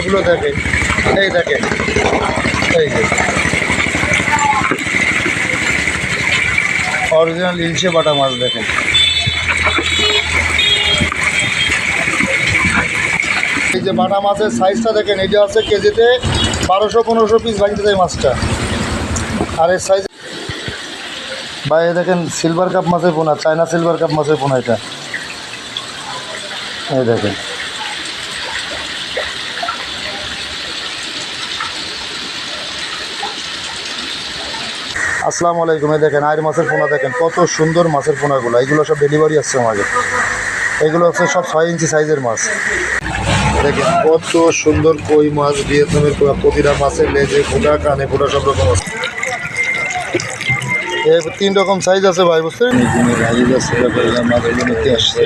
গুলো দেখেন, এই দেখেন, এই যে অরিজিনাল ইলশে বাটা মাছ দেখেন। এই যে বাটা মাছের সাইজটা দেখেন, এটা হচ্ছে কেজিতে 1200-1500 পিস ভাঙতে যায় মাছটা। আর এর সাইজ বাইরে দেখেন সিলভার কাপ মাছের পোনা, চায়না সিলভার কাপ মাছের পোনা এটা, এই দেখেন। আসসালামু আলাইকুম। এই দেখেন আয়ের মাছের পোনা দেখেন, কত সুন্দর মাছের পোনাগুলো। এগুলো সব ডেলিভারি আসছে আমাকে। এগুলো হচ্ছে সব 6 ইঞ্চি সাইজের মাছ। দেখেন কত সুন্দর কই মাছ, ভিয়েতনামের প্রতিটা মাছের লেজে ফোটা, কানে ফোটা, সব রকম আছে। 3 রকম সাইজ আছে ভাই, বুঝছেন? মাছগুলো নিতে আসছে।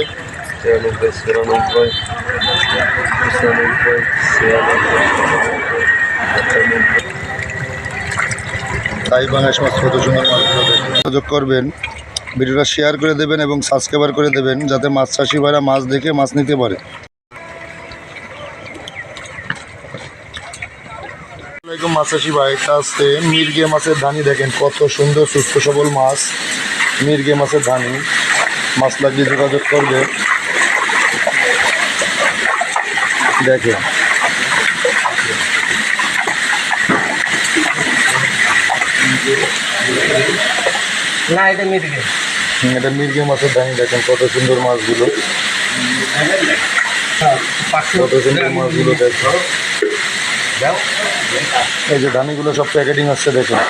তাই বাংলাদেশ মাছ কত সুন্দর মাছগুলো দেখেন। যোগাযোগ করবেন, ভিডিওটা শেয়ার করে দেবেন এবং সাবস্ক্রাইব করে দেবেন, যাতে মাছ চাষি ভাইরা মাছ দেখে মাছ নিতে পারে। মাছ চাষি ভাই, কাছে মির্গে মাছের ধানি দেখেন, কত সুন্দর সুস্থ সবল মাছ। মির্গে মাছের ধানি, মাছ লাগলে যোগাযোগ করবে। দেখেন না, এটা মির্গে, এটা মির্গে মাছের ধানি দেখেন, কত সুন্দর মাছগুলো, কত সুন্দর মাছগুলো দেখেন। এই যে ধানিগুলো সব প্যাকেটিং আসছে দেখেন।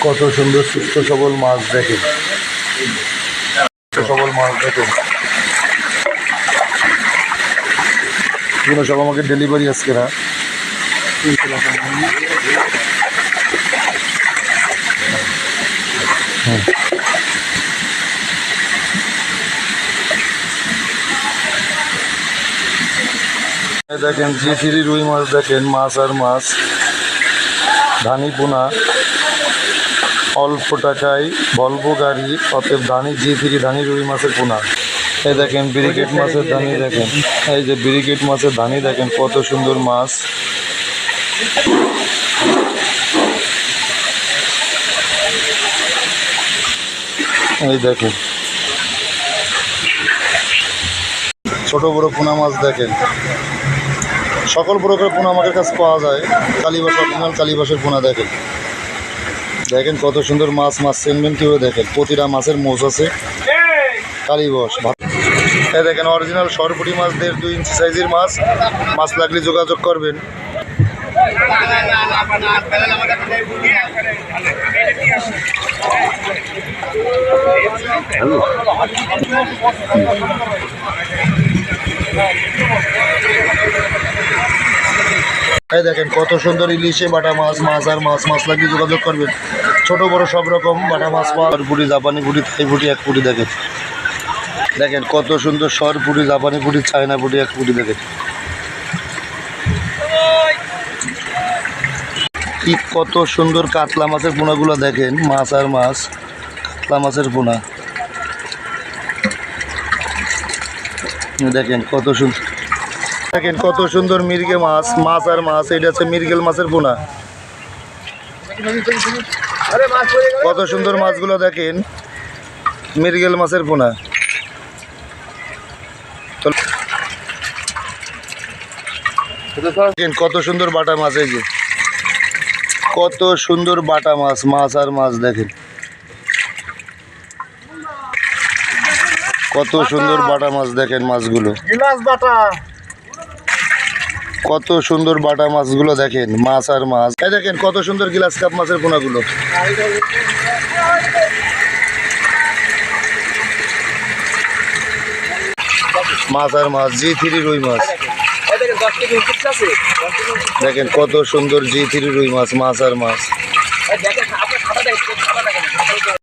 কত সুন্দর সুস্থ সবল মাছ দেখেন, সবল মাছ দেখেন। এগুলো সব আমাকে ডেলিভারি আজকে না। দেখেন G3 রুই মাছ দেখেন, মাছ আর মাছ, ধানি পোনা, অল্প টাকায় বলবো গাড়ি, অতএব ধানি G3 ধানি রুই মাছের পোনা। এই দেখেন ব্রিগেড মাছের ধানি দেখেন, এই যে ব্রিগেড মাছের ধানি দেখেন, কত সুন্দর মাছ। এই দেখেন ছোট বড় পোনা মাছ দেখেন, সকল প্রকার পোনা আমাদের কাছে পাওয়া যায়। কালীবাস, অরিজিনাল কালীবাসের পোনা দেখেন। দেখেন কত সুন্দর মাছ, মাছ চিনবেন কীভাবে দেখেন, প্রতিটা মাছের মোষ আছে কালীবাস। এই দেখেন অরিজিনাল সরপুরি মাছ, 1.5-2 ইঞ্চি সাইজের মাছ। মাছ লাগলে যোগাযোগ করবেন। এই দেখেন কত সুন্দর ইলিশে বাটা মাছ, মাছ আর মাছ। মাছ লাগলে যোগাযোগ করবেন। ছোট বড় সব রকম বাটা মাছ পাওয়া। পুরি, জাপানি পুরি, থাই পুরি, 1 পুরি দেখেন। দেখেন কত সুন্দর সর পুরি, জাপানি পুরি, চায়না পুরি, 1 পুরি দেখেন। কি কত সুন্দর কাতলা মাছের পোনাগুলো দেখেন, মাছ আর মাছ, কাতলা মাছের পোনা দেখেন কত সুন্দর। দেখেন কত সুন্দর মির্গে মাছ, মাছ আর মাছ। এটা হচ্ছে মির্গেল মাছের পোনা। কত সুন্দর মাছগুলো দেখেন, মির্গেল মাছের পোনা। দেখেন কত সুন্দর বাটা মাছ, এই যে কত সুন্দর বাটা মাছ, মাছ আর মাছ দেখেন, কত সুন্দর বাটা মাছ দেখেন। মাছগুলো কত সুন্দর বাটা মাছগুলো দেখেন, মাছ আর মাছ। এই দেখেন কত সুন্দর গ্লাস কাপ মাছের পোনাগুলো। মাছ আর মাছ, G3 রুই মাছ দেখেন, কত সুন্দর G3 রুই মাছ, মাছ আর মাছ।